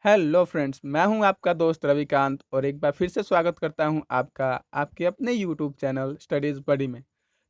Hello friends, मैं हूं आपका दोस्त रविकांत और एक बार फिर से स्वागत करता हूं आपका आपके अपने यूट्यूब चैनल स्टडीज़ बडी में।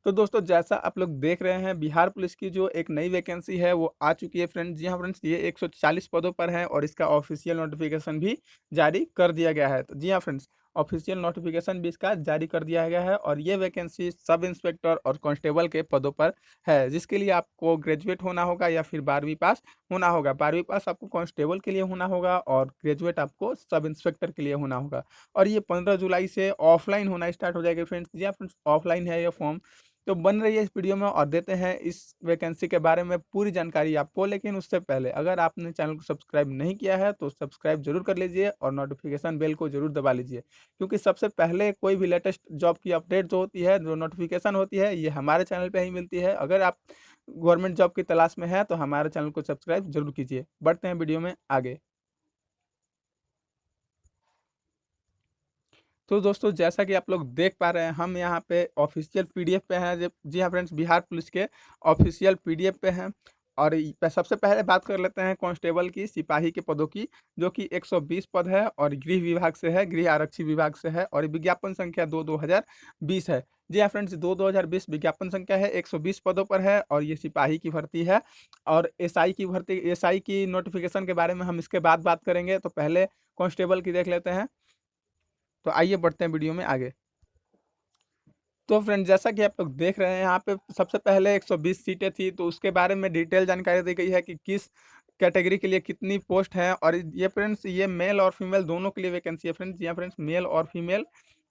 तो दोस्तों, जैसा आप लोग देख रहे हैं, बिहार पुलिस की जो एक नई वैकेंसी है वो आ चुकी है फ्रेंड्स। जी हाँ फ्रेंड्स, ये 140 पदों पर है और इसका ऑफिशियल नोटिफिकेशन भी जारी कर दिया गया है। तो जी हाँ फ्रेंड्स, ऑफिशियल नोटिफिकेशन भी इसका जारी कर दिया गया है और ये वैकेंसी सब इंस्पेक्टर और कांस्टेबल के पदों पर है, जिसके लिए आपको ग्रेजुएट होना होगा या फिर 12वीं पास होना होगा। 12वीं पास आपको कांस्टेबल के लिए होना होगा और ग्रेजुएट आपको सब इंस्पेक्टर के लिए होना होगा। और ये 15 जुलाई से ऑफलाइन होना स्टार्ट हो जाएगा फ्रेंड्स। जी हाँ फ्रेंड्स, ऑफलाइन है ये फॉर्म। तो बन रही है इस वीडियो में और देते हैं इस वैकेंसी के बारे में पूरी जानकारी आपको। लेकिन उससे पहले अगर आपने चैनल को सब्सक्राइब नहीं किया है तो सब्सक्राइब जरूर कर लीजिए और नोटिफिकेशन बेल को जरूर दबा लीजिए, क्योंकि सबसे पहले कोई भी लेटेस्ट जॉब की अपडेट जो होती है, जो नोटिफिकेशन होती है, ये हमारे चैनल पे ही मिलती है। अगर आप गवर्नमेंट जॉब की तलाश में है तो हमारे चैनल को सब्सक्राइब जरूर कीजिए। बढ़ते हैं वीडियो में आगे। तो दोस्तों, जैसा कि आप लोग देख पा रहे हैं, हम यहाँ पे ऑफिशियल पीडीएफ पे हैं। जी हाँ फ्रेंड्स, बिहार पुलिस के ऑफिशियल पीडीएफ पे हैं। और सबसे पहले बात कर लेते हैं कांस्टेबल की, सिपाही के पदों की, जो कि 120 पद है और गृह विभाग से है, गृह आरक्षी विभाग से है। और विज्ञापन संख्या 2/2020 है। जी हाँ फ्रेंड्स, 2/2020 विज्ञापन संख्या है, 120 पदों पर है और ये सिपाही की भर्ती है। और एसआई की भर्ती, एसआई की नोटिफिकेशन के बारे में हम इसके बाद बात करेंगे। तो पहले कांस्टेबल की देख लेते हैं। तो आइए बढ़ते हैं वीडियो में आगे। तो फ्रेंड, जैसा कि आप लोग देख रहे हैं, यहाँ पे सबसे पहले 120 सीटें थी, तो उसके बारे में डिटेल जानकारी दी गई है कि किस कैटेगरी के लिए कितनी पोस्ट हैं। और ये फ्रेंड्स, ये मेल और फीमेल दोनों के लिए वैकेंसी है फ्रेंड्स। जी हाँ फ्रेंड्स, मेल और फीमेल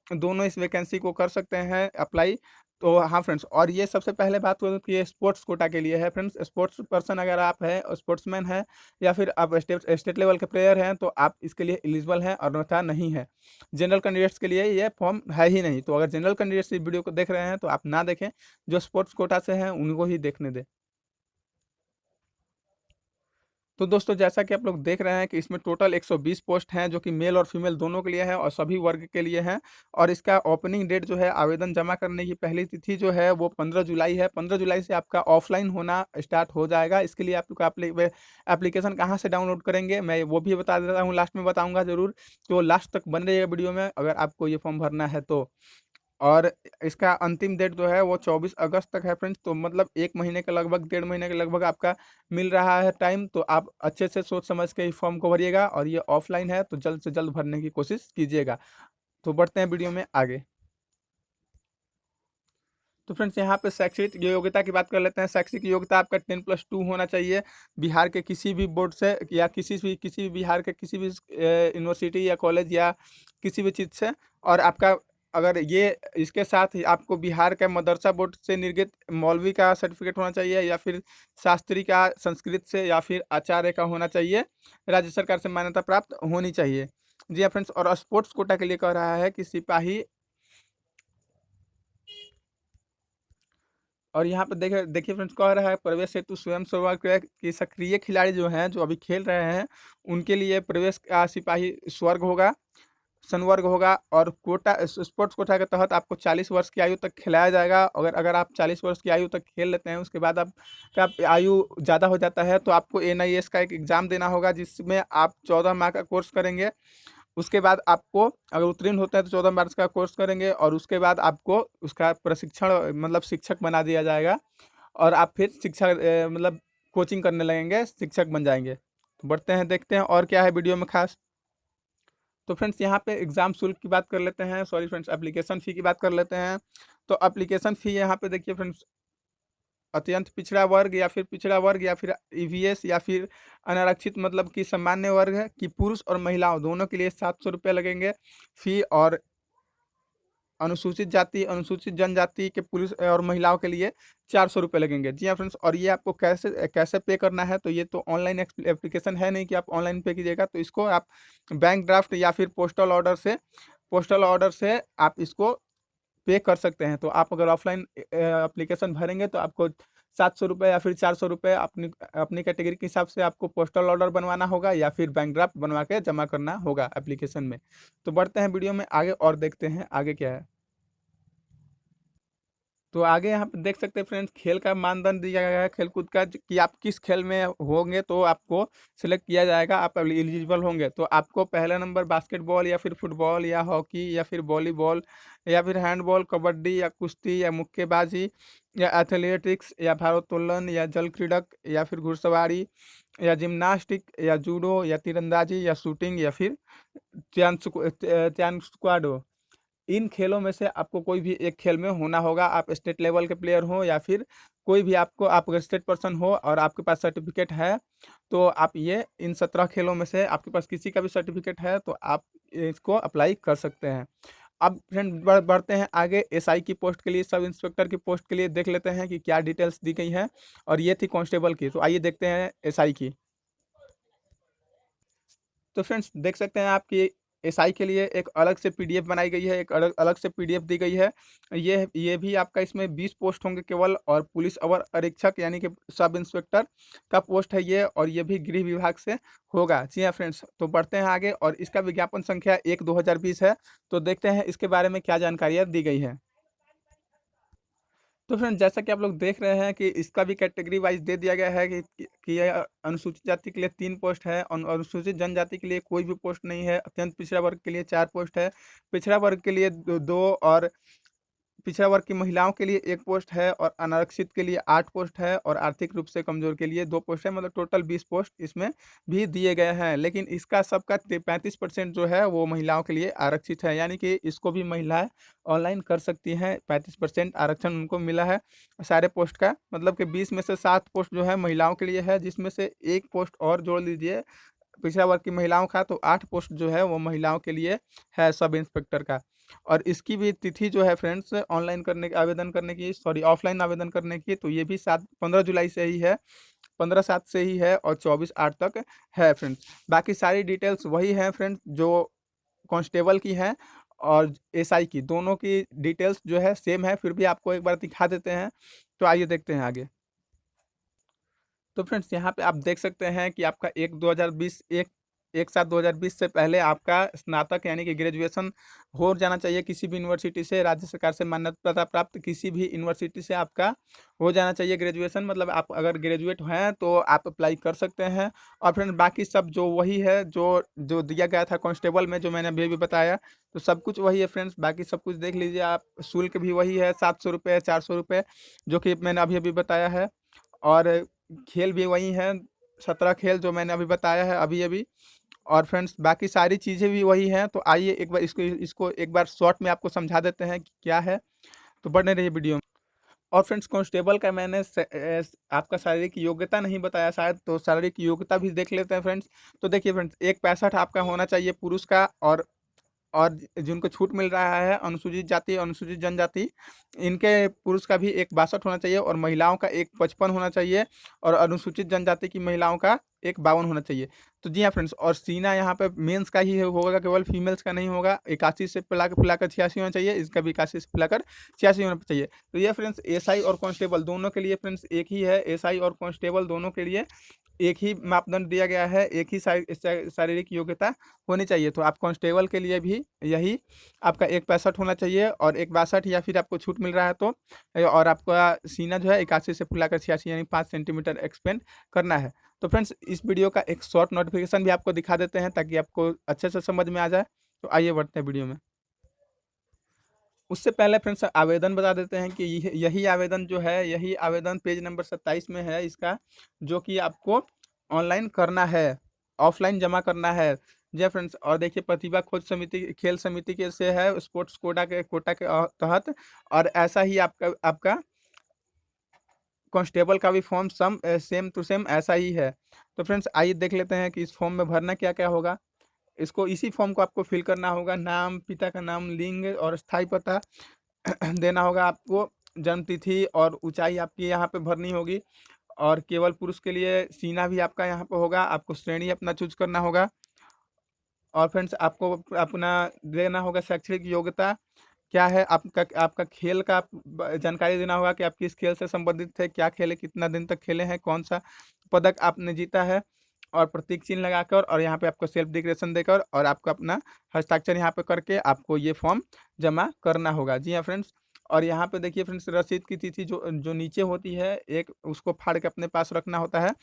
दोनों इस वैकेंसी को कर सकते हैं अप्लाई। तो हाँ फ्रेंड्स, और ये सबसे पहले बात करूँ कि ये स्पोर्ट्स कोटा के लिए है फ्रेंड्स। स्पोर्ट्स पर्सन अगर आप हैं, स्पोर्ट्समैन हैं या फिर आप स्टेट स्टेट लेवल के प्लेयर हैं तो आप इसके लिए एलिजिबल हैं, और अन्यथा नहीं है। जनरल कैंडिडेट्स के लिए ये फॉर्म है ही नहीं। तो अगर जनरल कैंडिडेट्स इस वीडियो को देख रहे हैं तो आप ना देखें, जो स्पोर्ट्स कोटा से हैं उनको ही देखने दें। तो दोस्तों, जैसा कि आप लोग देख रहे हैं कि इसमें टोटल 120 पोस्ट हैं, जो कि मेल और फीमेल दोनों के लिए है और सभी वर्ग के लिए हैं। और इसका ओपनिंग डेट जो है, आवेदन जमा करने की पहली तिथि जो है वो 15 जुलाई है। 15 जुलाई से आपका ऑफलाइन होना स्टार्ट हो जाएगा। इसके लिए आपका एप्लीकेशन कहाँ से डाउनलोड करेंगे, मैं वो भी बता देता हूँ, लास्ट में बताऊँगा ज़रूर। तो लास्ट तक बन रहिएगा वीडियो में अगर आपको ये फॉर्म भरना है तो। और इसका अंतिम डेट जो है वो 24 अगस्त तक है फ्रेंड्स। तो मतलब 1 महीने के लगभग, 1.5 महीने के लगभग आपका मिल रहा है टाइम। तो आप अच्छे से सोच समझ के इस फॉर्म को भरिएगा और ये ऑफलाइन है तो जल्द से जल्द भरने की कोशिश कीजिएगा। तो बढ़ते हैं वीडियो में आगे। तो फ्रेंड्स, यहाँ पे शैक्षिक योग्यता की बात कर लेते हैं। शैक्षिक योग्यता आपका 10+2 होना चाहिए बिहार के किसी भी बोर्ड से, या किसी भी बिहार के किसी भी यूनिवर्सिटी या कॉलेज या किसी भी चीज़ से। और आपका, अगर ये इसके साथ ही आपको बिहार के मदरसा बोर्ड से निर्गत मौलवी का सर्टिफिकेट होना चाहिए, या फिर शास्त्री का संस्कृत से, या फिर आचार्य का होना चाहिए, राज्य सरकार से मान्यता प्राप्त होनी चाहिए। जी हाँ फ्रेंड्स, और स्पोर्ट्स कोटा के लिए कह रहा है कि सिपाही। और यहाँ पे देखिए देखिए फ्रेंड्स, कह रहा है प्रवेश हेतु स्वयं सेवक के सक्रिय खिलाड़ी जो हैं, जो अभी खेल रहे हैं, उनके लिए प्रवेश का सिपाही स्वर्ग होगा, संवर्ग होगा। और कोटा, स्पोर्ट्स कोटा के तहत आपको 40 वर्ष की आयु तक खिलाया जाएगा। अगर अगर आप 40 वर्ष की आयु तक खेल लेते हैं, उसके बाद आपका आयु ज़्यादा हो जाता है तो आपको एनआईएएस का एक एग्ज़ाम देना होगा, जिसमें आप 14 माह का कोर्स करेंगे। उसके बाद आपको, अगर उत्तीर्ण होते हैं तो 14 मार्च का कोर्स करेंगे और उसके बाद आपको उसका प्रशिक्षण, मतलब शिक्षक बना दिया जाएगा। और आप फिर शिक्षा मतलब कोचिंग करने लगेंगे, शिक्षक बन जाएंगे। तो बढ़ते हैं, देखते हैं और क्या है वीडियो में खास। तो फ्रेंड्स, यहाँ पे एग्जाम शुल्क की बात कर लेते हैं, सॉरी फ्रेंड्स, एप्लीकेशन फ़ी की बात कर लेते हैं। तो एप्लीकेशन फ़ी यहाँ पे देखिए फ्रेंड्स, अत्यंत पिछड़ा वर्ग या फिर पिछड़ा वर्ग या फिर ईवीएस या फिर अनारक्षित, मतलब कि सामान्य वर्ग है कि पुरुष और महिलाओं दोनों के लिए 700 रुपये लगेंगे फ़ी। और अनुसूचित जाति, अनुसूचित जनजाति के पुरुष और महिलाओं के लिए 400 रुपये लगेंगे। जी हाँ फ्रेंड्स, और ये आपको कैसे कैसे पे करना है, तो ये तो ऑनलाइन एप्लीकेशन है नहीं कि आप ऑनलाइन पे कीजिएगा। तो इसको आप बैंक ड्राफ्ट या फिर पोस्टल ऑर्डर से आप इसको पे कर सकते हैं। तो आप अगर ऑफलाइन एप्लीकेशन भरेंगे तो आपको 700 रुपये या फिर 400 रुपये अपनी अपनी कैटेगरी के हिसाब से आपको पोस्टल ऑर्डर बनवाना होगा, या फिर बैंक ड्राफ्ट बनवा के जमा करना होगा एप्लीकेशन में। तो बढ़ते हैं वीडियो में आगे और देखते हैं आगे क्या है। तो आगे यहाँ पे देख सकते हैं फ्रेंड्स, खेल का मानदंड दिया गया है खेलकूद का, कि आप किस खेल में होंगे तो आपको सिलेक्ट किया जाएगा, आप एलिजिबल होंगे। तो आपको पहला नंबर बास्केटबॉल या फिर फुटबॉल या हॉकी या फिर वॉलीबॉल या फिर हैंडबॉल, कबड्डी या कुश्ती या मुक्केबाजी या एथलेटिक्स या भारोत्तोलन या जल क्रीडक या फिर घुड़सवारी या जिम्नास्टिक या जूडो या तीरंदाजी या शूटिंग या फिर स्क्वाडो, इन खेलों में से आपको कोई भी एक खेल में होना होगा। आप स्टेट लेवल के प्लेयर हो या फिर कोई भी, आपको आप अगर स्टेट पर्सन हो और आपके पास सर्टिफिकेट है, तो आप ये इन 17 खेलों में से आपके पास किसी का भी सर्टिफिकेट है तो आप इसको अप्लाई कर सकते हैं। अब फ्रेंड बढ़ते हैं आगे, एसआई की पोस्ट के लिए, सब इंस्पेक्टर की पोस्ट के लिए देख लेते हैं कि क्या डिटेल्स दी गई हैं। और ये थी कांस्टेबल की, तो आइए देखते हैं एसआई की। तो फ्रेंड्स देख सकते हैं आपकी एसआई के लिए एक अलग से पीडीएफ बनाई गई है, एक अलग अलग से पीडीएफ दी गई है। ये भी आपका इसमें 20 पोस्ट होंगे केवल, और पुलिस अवर आरक्षक यानी कि सब इंस्पेक्टर का पोस्ट है ये, और ये भी गृह विभाग से होगा। जी हाँ फ्रेंड्स, तो बढ़ते हैं आगे, और इसका विज्ञापन संख्या 1/2020 है। तो देखते हैं इसके बारे में क्या जानकारियाँ दी गई है। तो फ्रेंड जैसा कि आप लोग देख रहे हैं कि इसका भी कैटेगरी वाइज दे दिया गया है कि ये अनुसूचित जाति के लिए 3 पोस्ट है, अनुसूचित जनजाति के लिए कोई भी पोस्ट नहीं है, अत्यंत पिछड़ा वर्ग के लिए 4 पोस्ट है, पिछड़ा वर्ग के लिए 2, और पिछड़ा वर्ग की महिलाओं के लिए 1 पोस्ट है, और अनारक्षित के लिए 8 पोस्ट है, और आर्थिक रूप से कमजोर के लिए 2 पोस्ट है। मतलब टोटल 20 पोस्ट इसमें भी दिए गए हैं। लेकिन इसका सबका 35% जो है वो महिलाओं के लिए आरक्षित है, यानी कि इसको भी महिलाएं ऑनलाइन कर सकती हैं। 35% आरक्षण उनको मिला है सारे पोस्ट का। मतलब कि 20 में से 7 पोस्ट जो है महिलाओं के लिए है, जिसमें से 1 पोस्ट और जोड़ लीजिए पिछड़ा वर्ग की महिलाओं का, तो 8 पोस्ट जो है वो महिलाओं के लिए है सब इंस्पेक्टर का। और इसकी भी तिथि जो है फ्रेंड्स, ऑनलाइन करने की, आवेदन करने की, सॉरी ऑफलाइन आवेदन करने की, तो ये भी 15 जुलाई से ही है, 15/7 से ही है, और 24/8 तक है फ्रेंड्स। बाकी सारी डिटेल्स वही है फ्रेंड्स जो कांस्टेबल की है और एसआई की, दोनों की डिटेल्स जो है सेम है। फिर भी आपको एक बार दिखा देते हैं, तो आइए देखते हैं आगे। तो फ्रेंड्स यहाँ पे आप देख सकते हैं कि आपका 1/7/2020 से पहले आपका स्नातक यानी कि ग्रेजुएशन हो जाना चाहिए किसी भी यूनिवर्सिटी से, राज्य सरकार से मान्यता प्राप्त किसी भी यूनिवर्सिटी से आपका हो जाना चाहिए ग्रेजुएशन। मतलब आप अगर ग्रेजुएट हैं तो आप अप्लाई कर सकते हैं। और फ्रेंड बाकी सब जो वही है जो जो दिया गया था कांस्टेबल में, जो मैंने अभी अभी बताया, तो सब कुछ वही है फ्रेंड्स। बाकी सब कुछ देख लीजिए आप, शुल्क भी वही है, 700 रुपये, 400 रुपये, जो कि मैंने अभी अभी बताया है। और खेल भी वही हैं, 17 खेल जो मैंने अभी बताया है अभी अभी। और फ्रेंड्स बाकी सारी चीज़ें भी वही हैं। तो आइए एक बार इसको इसको एक बार शॉर्ट में आपको समझा देते हैं कि क्या है। तो बने रहिए वीडियो में। और फ्रेंड्स कांस्टेबल का मैंने आपका शारीरिक योग्यता नहीं बताया शायद, तो शारीरिक योग्यता भी देख लेते हैं फ्रेंड्स। तो देखिए फ्रेंड्स, 165 आपका होना चाहिए पुरुष का, और जिनको छूट मिल रहा है अनुसूचित जाति, अनुसूचित जनजाति, इनके पुरुष का भी 162 होना चाहिए, और महिलाओं का 155 होना चाहिए, और अनुसूचित जनजाति की महिलाओं का 152 होना चाहिए। तो जी हाँ फ्रेंड्स, और सीना यहाँ पे मेंस का ही होगा, केवल फीमेल्स का नहीं होगा। 81 से पिलाकर 86 होना चाहिए, इसका भी 81 से पिलाकर 86 होना चाहिए। तो ये फ्रेंड्स एसआई और कांस्टेबल दोनों के लिए फ्रेंड्स एक ही है, एसआई और कांस्टेबल दोनों के लिए एक ही मापदंड दिया गया है, एक ही शारीरिक योग्यता होनी चाहिए। तो आप कांस्टेबल के लिए भी यही आपका 165 होना चाहिए, और 162 या फिर आपको छूट मिल रहा है तो, और आपका सीना जो है 81 से फुलाकर 86 यानी 5 सेंटीमीटर एक्सपेंड करना है। तो फ्रेंड्स इस वीडियो का एक शॉर्ट नोटिफिकेशन भी आपको दिखा देते हैं ताकि आपको अच्छे से समझ में आ जाए। तो आइए बढ़ते हैं वीडियो में। उससे पहले फ्रेंड्स आवेदन बता देते हैं कि यही आवेदन जो है, यही आवेदन पेज नंबर 27 में है इसका, जो कि आपको ऑनलाइन करना है, ऑफलाइन जमा करना है। जी फ्रेंड्स, और देखिए प्रतिभा खोज समिति, खेल समिति के से है, स्पोर्ट्स कोटा के तहत। और ऐसा ही आपका आपका कांस्टेबल का भी फॉर्म सेम टू सेम ऐसा ही है। तो फ्रेंड्स आइए देख लेते हैं कि इस फॉर्म में भरना क्या क्या होगा। इसको इसी फॉर्म को आपको फिल करना होगा, नाम, पिता का नाम, लिंग और स्थायी पता देना होगा आपको, जन्म तिथि और ऊंचाई आपकी यहाँ पे भरनी होगी। और केवल पुरुष के लिए सीना भी आपका यहाँ पे होगा, आपको श्रेणी अपना चूज करना होगा। और फ्रेंड्स आपको अपना देना होगा शैक्षणिक योग्यता क्या है, आपका आपका खेल का जानकारी देना होगा कि आप किस खेल से संबंधित थे, क्या खेले, कितना दिन तक खेले हैं, कौन सा पदक आपने जीता है, और प्रतीक चिन्ह लगाकर, और यहाँ पे आपको सेल्फ डिक्लेरेशन देकर, और आपको अपना हस्ताक्षर यहाँ पे करके आपको ये फॉर्म जमा करना होगा। जी हाँ फ्रेंड्स, और यहाँ पे देखिए फ्रेंड्स, रसीद की तिथि जो जो नीचे होती है, एक उसको फाड़ के अपने पास रखना होता है।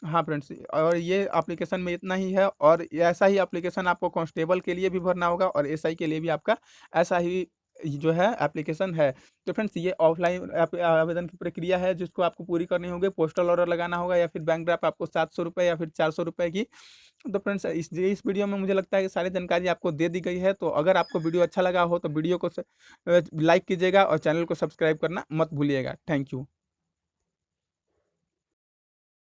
हाँ फ्रेंड्स, और ये एप्लीकेशन में इतना ही है, और ये ऐसा ही एप्लीकेशन आपको कांस्टेबल के लिए भी भरना होगा और एसआई के लिए भी आपका ऐसा ही जो है एप्लीकेशन है। तो फ्रेंड्स, ये ऑफलाइन आवेदन की प्रक्रिया है जिसको आपको पूरी करनी होगी। पोस्टल ऑर्डर लगाना होगा या फिर बैंक ड्राफ्ट आपको 700 रुपये या फिर 400 रुपये की। तो फ्रेंड्स, इस वीडियो में मुझे लगता है कि सारी जानकारी आपको दे दी गई है। तो अगर आपको वीडियो अच्छा लगा हो तो वीडियो को लाइक कीजिएगा और चैनल को सब्सक्राइब करना मत भूलिएगा। Thank you.